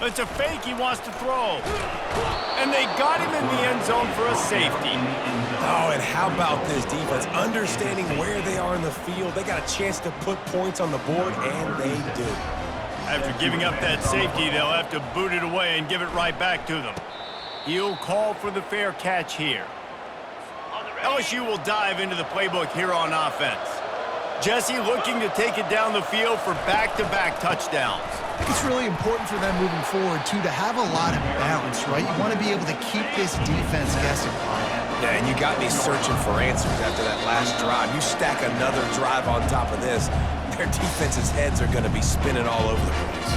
It's a fake he wants to throw. And they got him in the end zone for a safety. Oh, and how about this defense? Understanding where they are in the field, they got a chance to put points on the board, and they do. After giving up that safety, they'll have to boot it away and give it right back to them. He'll call for the fair catch here. LSU will dive into the playbook here on offense. Jesse looking to take it down the field for back-to-back touchdowns. I think it's really important for them moving forward, too, to have a lot of balance, right? You want to be able to keep this defense guessing. Yeah, and you got me searching for answers after that last drive. You stack another drive on top of this, their defense's heads are going to be spinning all over the place.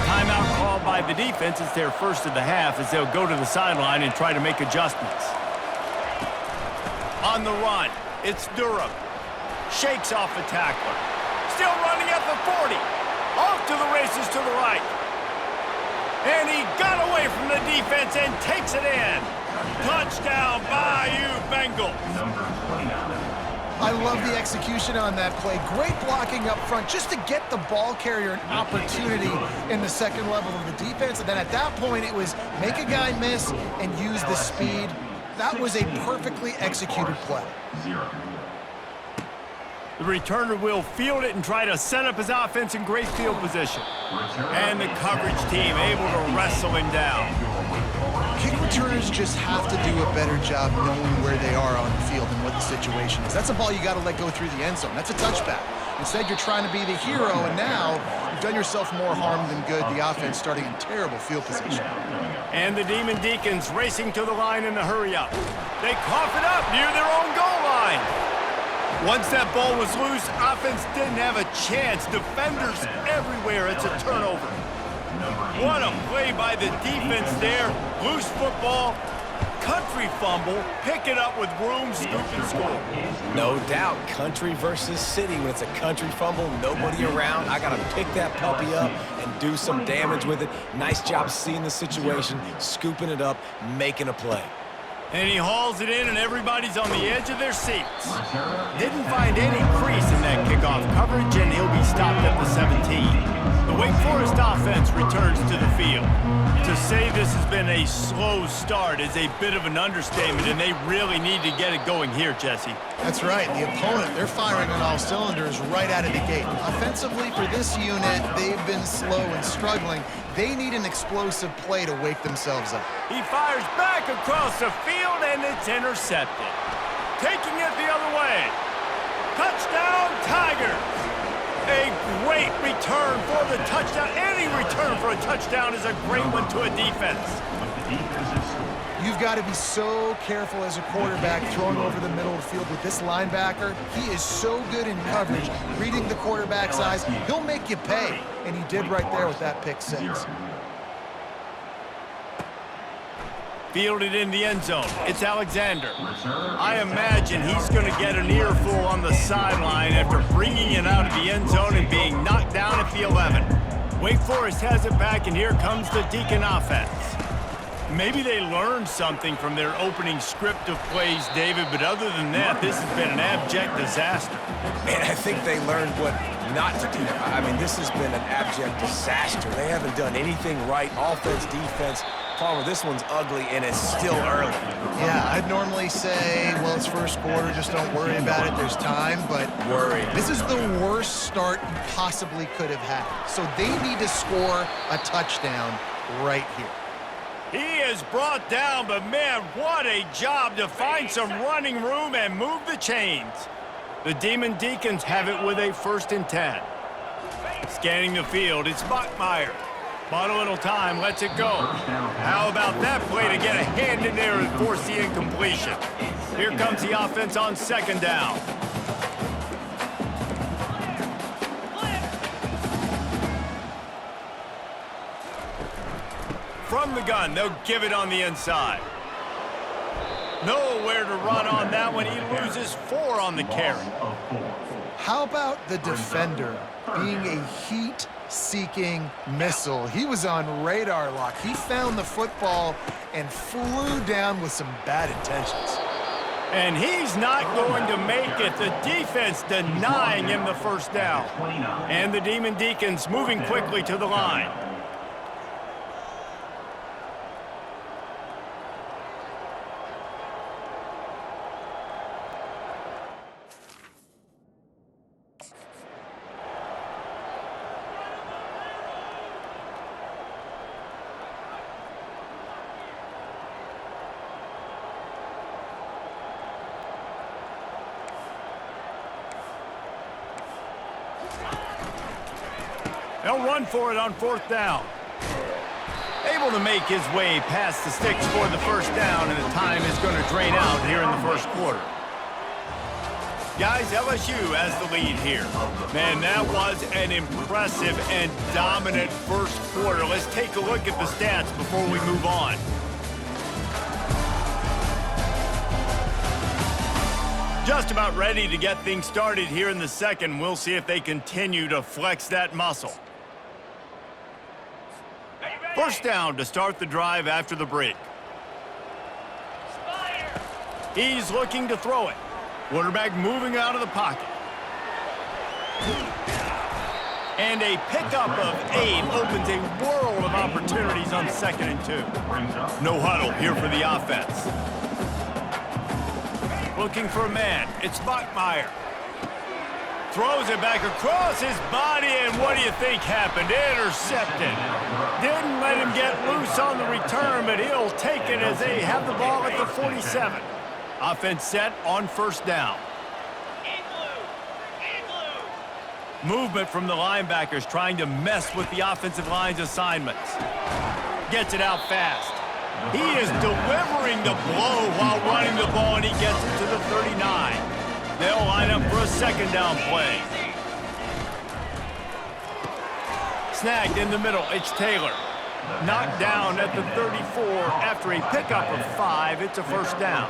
Timeout called by the defense. It's their first of the half as they'll go to the sideline and try to make adjustments. On the run, it's Durham. Shakes off the tackler. Still running at the 40. Off to the races to the right. And he got away from the defense and takes it in. Touchdown, Bayou Bengals. I love the execution on that play. Great blocking up front just to get the ball carrier an opportunity in the second level of the defense. And then at that point, it was make a guy miss and use the speed. That was a perfectly executed play. The returner will field it and try to set up his offense in great field position. And the coverage team able to wrestle him down. Kick returners just have to do a better job knowing where they are on the field and what the situation is. That's a ball you got to let go through the end zone. That's a touchback. Instead, you're trying to be the hero, and now you've done yourself more harm than good. The offense starting in terrible field position. And the Demon Deacons racing to the line in the hurry-up. They cough it up near their own goal line. Once that ball was loose, offense didn't have a chance. Defenders everywhere. It's a turnover. What a play by the defense there. Loose football, country fumble, pick it up with room, scoop and score. No doubt, country versus city. When it's a country fumble, nobody around, I got to pick that puppy up and do some damage with it. Nice job seeing the situation, scooping it up, making a play. And he hauls it in, and everybody's on the edge of their seats. Didn't find any crease in that kickoff coverage, and he'll be stopped at the 17. The Wake Forest offense returns to the field. To say this has been a slow start is a bit of an understatement, and they really need to get it going here, Jesse. That's right. The opponent, they're firing on all cylinders right out of the gate. Offensively, for this unit, they've been slow and struggling. They need an explosive play to wake themselves up. He fires back across the field, and it's intercepted. Taking it the other way. Touchdown, Tigers! A great return for the touchdown. Any return for a touchdown is a great one to a defense. You've got to be so careful as a quarterback throwing over the middle of the field with this linebacker. He is so good in coverage, reading the quarterback's eyes. He'll make you pay, and he did right there with that pick six. Fielded in the end zone. It's Alexander. I imagine he's going to get an earful on the sideline after bringing it out of the end zone and being knocked down at the 11. Wake Forest has it back, and here comes the Deacon offense. Maybe they learned something from their opening script of plays, David, but other than that, this has been an abject disaster. Man, I think they learned what not to do. I mean, this has been an abject disaster. They haven't done anything right, offense, defense. Palmer, this one's ugly, and it's still early. Yeah, I'd normally say, well, it's first quarter, just don't worry about it, there's time, but this is the worst start you possibly could have had. So they need to score a touchdown right here. He is brought down, but man, what a job to find some running room and move the chains. The Demon Deacons have it with a 1st and 10. Scanning the field, it's Bachmeier. Bought a little time, lets it go. How about that play to get a hand in there and force the incompletion? Here comes the offense on 2nd down. From the gun, they'll give it on the inside. Nowhere to run on that one. He loses 4 on the carry. How about the defender being a heat-seeking missile? He was on radar lock. He found the football and flew down with some bad intentions. And he's not going to make it. The defense denying him the 1st down. And the Demon Deacons moving quickly to the line. They'll run for it on 4th down. Able to make his way past the sticks for the first down, and the time is going to drain out here in the first quarter. Guys, LSU has the lead here. Man, that was an impressive and dominant first quarter. Let's take a look at the stats before we move on. Just about ready to get things started here in the second. We'll see if they continue to flex that muscle. First down to start the drive after the break. He's looking to throw it. Quarterback moving out of the pocket. And a pickup of 8 opens a world of opportunities on 2nd and 2. No huddle here for the offense. Looking for a man. It's Bachmeier. Throws it back across his body, and what do you think happened? Intercepted. Didn't let him get loose on the return, but he'll take it as they have the ball at the 47. Offense set on first down. Movement from the linebackers trying to mess with the offensive line's assignments. Gets it out fast. He is delivering the blow while running the ball, and he gets it to the 39. They'll line up for a second down play. Snagged in the middle, it's Taylor. Knocked down at the 34 after a pickup of 5. It's a first down.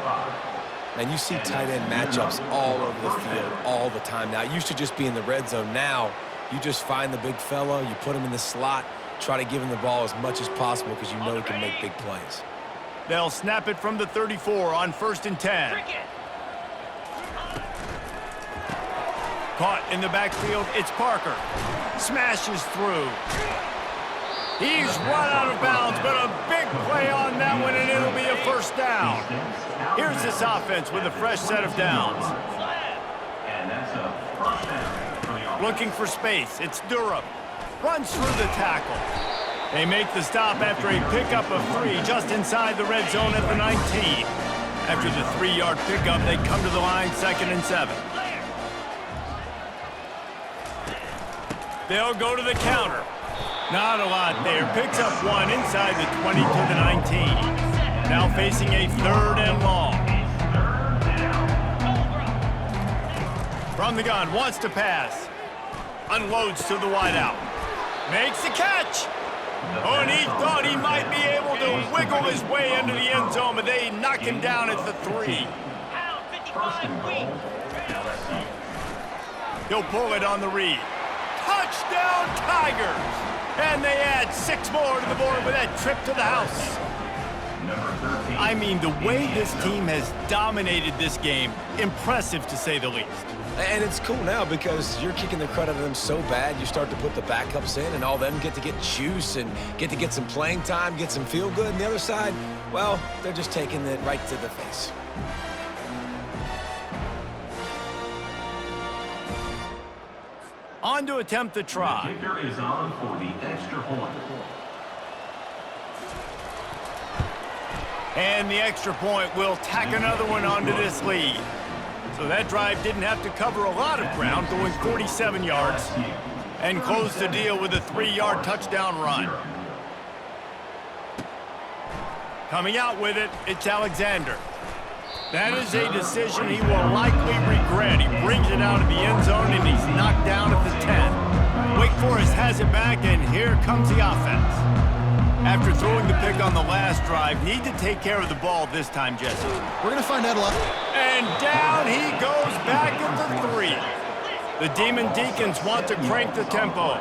And you see tight end matchups all over the field all the time now. It used to just be in the red zone. Now you just find the big fella, you put him in the slot, try to give him the ball as much as possible because you know he can make big plays. They'll snap it from the 34 on 1st and 10. Caught in the backfield, it's Parker. Smashes through. He's run out of bounds, but a big play on that one, and it'll be a first down. Here's this offense with a fresh set of downs. Looking for space, it's Durham. Runs through the tackle. They make the stop after a pickup of 3 just inside the red zone at the 19. After the 3-yard pickup, they come to the line 2nd and 7. They'll go to the counter. Not a lot there. Picks up 1 inside the 20 to the 19. Now facing a 3rd and long. From the gun, wants to pass. Unloads to the wideout. Makes the catch. Oh, and he thought he might be able to wiggle his way into the end zone, but they knock him down at the 3. He'll pull it on the read. Touchdown, Tigers! And they add 6 more to the board with that trip to the house. I mean, the way this team has dominated this game, impressive to say the least. And it's cool now because you're kicking the crud out of them so bad, you start to put the backups in, and all them get to get juice and get some playing time, get some feel good. And the other side, well, they're just taking it right to the face. On to attempt the try. Kicker is on for the extra point. And the extra point will tack another one onto this lead. So that drive didn't have to cover a lot of ground, going 47 yards, and closed the deal with a 3-yard touchdown run. Coming out with it, it's Alexander. That is a decision he will likely regret. He brings it out of the end zone, and he's knocked down at the 10. Wake Forest has it back, and here comes the offense. After throwing the pick on the last drive, need to take care of the ball this time, Jesse. We're going to find out a lot. And down he goes back at the 3. The Demon Deacons want to crank the tempo.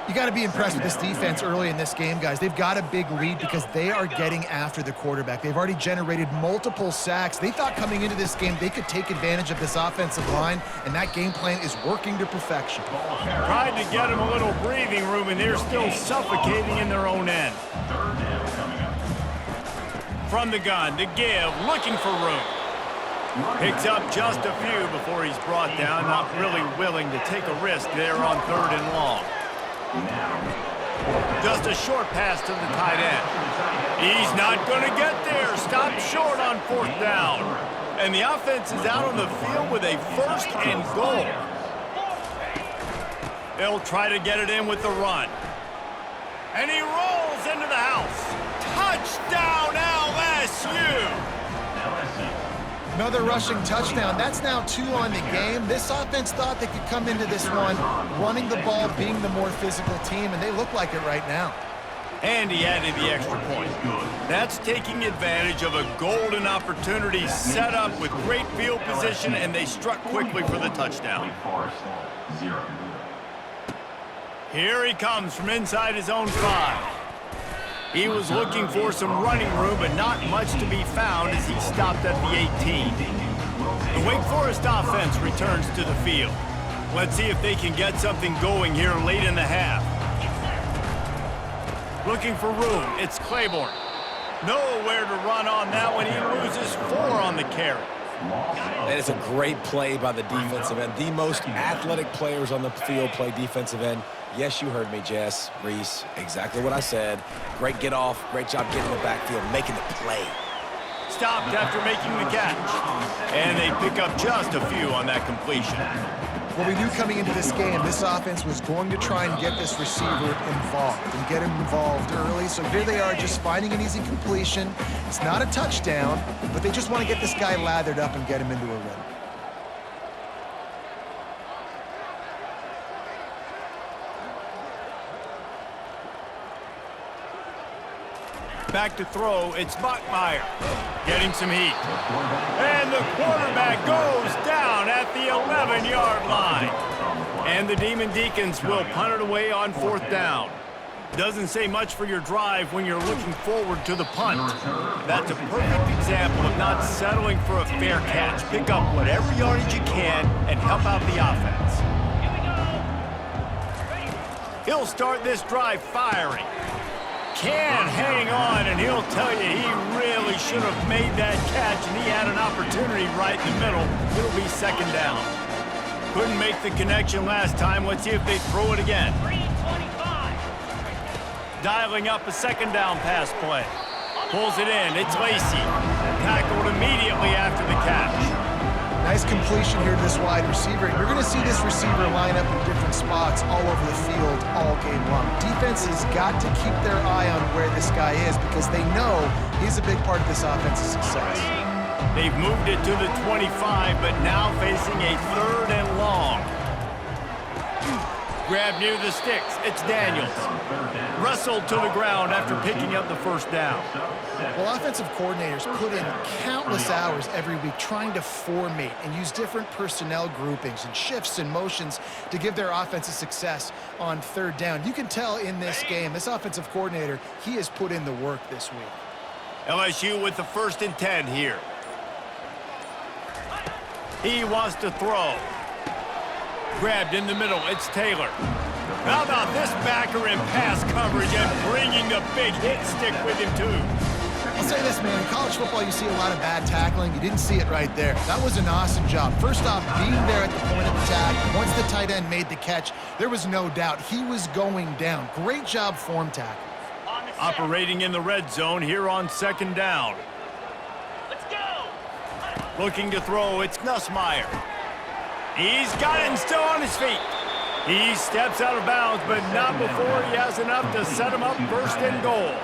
You got to be impressed with this defense early in this game, guys. They've got a big lead because they are getting after the quarterback. They've already generated multiple sacks. They thought coming into this game they could take advantage of this offensive line, and that game plan is working to perfection. Tried to get them a little breathing room, and they're still suffocating in their own end. From the gun, to give, looking for room. Picks up just a few before he's brought down, not really willing to take a risk there on 3rd and long. Just a short pass to the tight end. He's not going to get there. Stopped short on 4th down. And the offense is out on the field with a 1st and goal. They'll try to get it in with the run. And he rolls into the house. Touchdown, LSU! Another rushing touchdown. That's now 2 on the game. This offense thought they could come into this one running the ball, being the more physical team, and they look like it right now. And he added the extra point. That's taking advantage of a golden opportunity set up with great field position, and they struck quickly for the touchdown. Here he comes from inside his own 5. He was looking for some running room, but not much to be found as he stopped at the 18. The Wake Forest offense returns to the field. Let's see if they can get something going here late in the half. Looking for room, it's Claiborne. Nowhere to run on that one. He loses 4 on the carry. That is a great play by the defensive end. The most athletic players on the field play defensive end. Yes, you heard me, Jess, Reese. Exactly what I said. Great get off. Great job getting in the backfield, making the play. Stopped after making the catch. And they pick up just a few on that completion. Well, we knew coming into this game, this offense was going to try and get this receiver involved and get him involved early. So here they are just finding an easy completion. It's not a touchdown, but they just want to get this guy lathered up and get him into a rhythm. Back to throw, it's Bachmeier. Getting some heat. And the quarterback goes down at the 11-yard line. And the Demon Deacons will punt it away on 4th down. Doesn't say much for your drive when you're looking forward to the punt. That's a perfect example of not settling for a fair catch. Pick up whatever yardage you can and help out the offense. He'll start this drive firing. Can hang on, and he'll tell you he really should have made that catch, and he had an opportunity right in the middle. It'll be 2nd down. Couldn't make the connection last time. Let's see if they throw it again. Dialing up a 2nd down pass play. Pulls it in. It's Lacey. Tackled immediately after the catch. Nice completion here to this wide receiver. You're going to see this receiver line up in different spots all over the field all game long. Defense has got to keep their eye on where this guy is because they know he's a big part of this offense's success. They've moved it to the 25, but now facing a 3rd and long. Grab near the sticks. It's Daniels. Wrestled to the ground after picking up the 1st down. Well, offensive coordinators put in countless hours every week trying to formate and use different personnel groupings and shifts and motions to give their offensive success on 3rd down. You can tell in this game, this offensive coordinator, he has put in the work this week. LSU with the 1st and 10 here. He wants to throw. Grabbed in the middle, it's Taylor. How about this backer in pass coverage and bringing the big hit stick with him too? I'll say this, man, in college football you see a lot of bad tackling. You didn't see it right there. That was an awesome job. First off, being there at the point of attack. Once the tight end made the catch, there was no doubt he was going down. Great job form tackle. Operating in the red zone here on 2nd down. Let's go. Looking to throw, it's Nussmeier. He's got it and still on his feet. He steps out of bounds, but not before he has enough to set him up 1st and goal.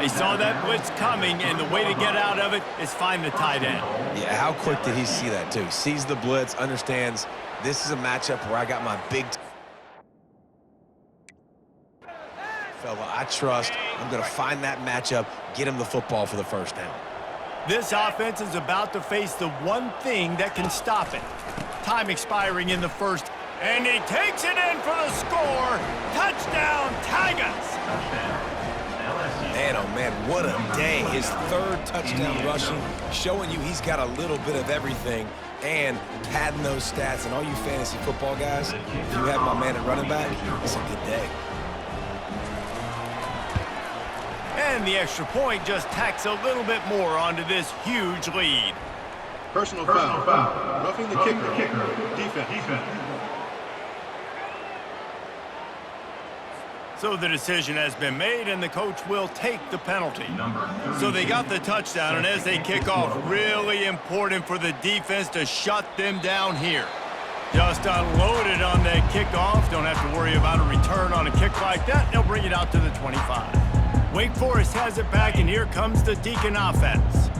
They saw that blitz coming, and the way to get out of it is find the tight end. Yeah, how quick did he see that, too? Sees the blitz, understands this is a matchup where I got my big fella I trust. I'm going to find that matchup, get him the football for the 1st down. This offense is about to face the one thing that can stop it. Time expiring in the 1st, and he takes it in for the score. Touchdown, Tigers! Man, oh man, what a day. His 3rd touchdown rushing, showing you he's got a little bit of everything and padding those stats. And all you fantasy football guys, if you have my man at running back, it's a good day. And the extra point just tacks a little bit more onto this huge lead. Personal foul. Roughing the kicker. Defense. So the decision has been made, and the coach will take the penalty. So they got the touchdown, and as they kick off, really important for the defense to shut them down here. Just unloaded on that kickoff. Don't have to worry about a return on a kick like that. They'll bring it out to the 25. Wake Forest has it back, and here comes the Deacon offense.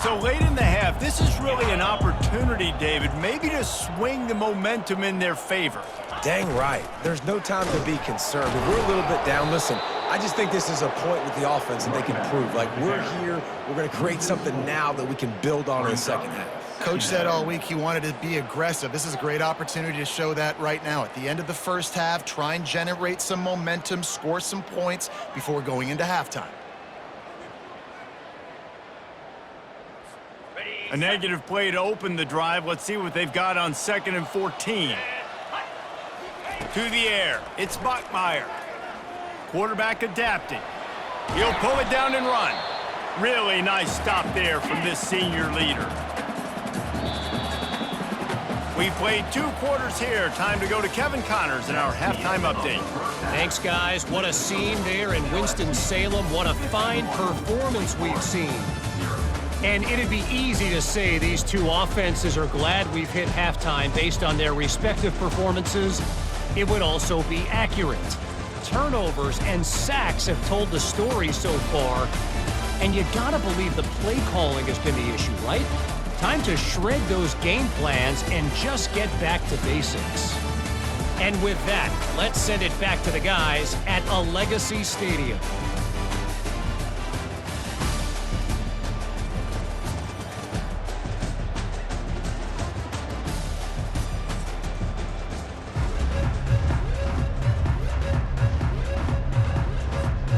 So late in the half, this is really an opportunity, David, maybe to swing the momentum in their favor. Dang right. There's no time to be concerned. If we're a little bit down, listen, I just think this is a point with the offense that they can prove. Like, we're here, we're going to create something now that we can build on in the second half. Coach said all week he wanted to be aggressive. This is a great opportunity to show that right now. At the end of the first half, try and generate some momentum, score some points before going into halftime. A negative play to open the drive. Let's see what they've got on 2nd and 14. To the air. It's Bachmeier. Quarterback adapting. He'll pull it down and run. Really nice stop there from this senior leader. We've played 2 quarters here. Time to go to Kevin Connors in our halftime update. Thanks, guys. What a scene there in Winston-Salem. What a fine performance we've seen. And it'd be easy to say these 2 offenses are glad we've hit halftime based on their respective performances. It would also be accurate. Turnovers and sacks have told the story so far. And you gotta believe the play calling has been the issue, right? Time to shred those game plans and just get back to basics. And with that, let's send it back to the guys at Allegacy Stadium.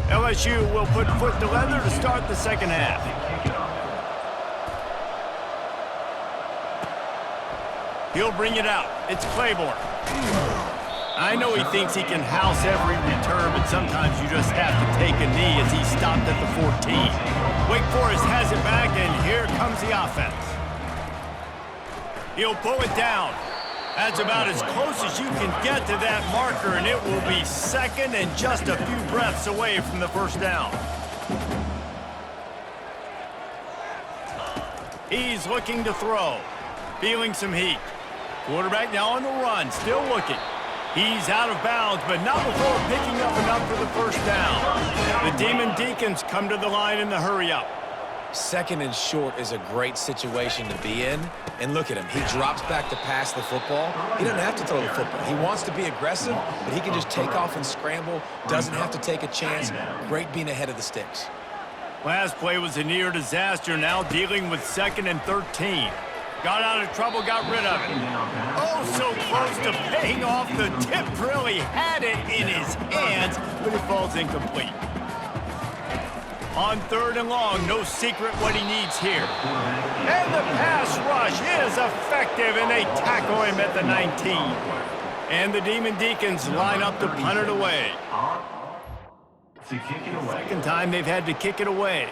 LSU will put foot to leather to start the second half. He'll bring it out. It's Claiborne. I know he thinks he can house every return, but sometimes you just have to take a knee as he stopped at the 14. Wake Forest has it back, and here comes the offense. He'll pull it down. That's about as close as you can get to that marker, and it will be 2nd and just a few breaths away from the first down. He's looking to throw. Feeling some heat. Quarterback now on the run, still looking. He's out of bounds, but not before picking up enough for the first down. The Demon Deacons come to the line in the hurry-up. 2nd and short is a great situation to be in. And look at him. He drops back to pass the football. He doesn't have to throw the football. He wants to be aggressive, but he can just take off and scramble. Doesn't have to take a chance. Great being ahead of the sticks. Last play was a near disaster, now dealing with 2nd and 13. Got out of trouble, got rid of it. Oh, so close to paying off. The tip really had it in his hands, but it falls incomplete. On 3rd and long, no secret what he needs here. And the pass rush is effective, and they tackle him at the 19. And the Demon Deacons line up to punt it away. Second time they've had to kick it away.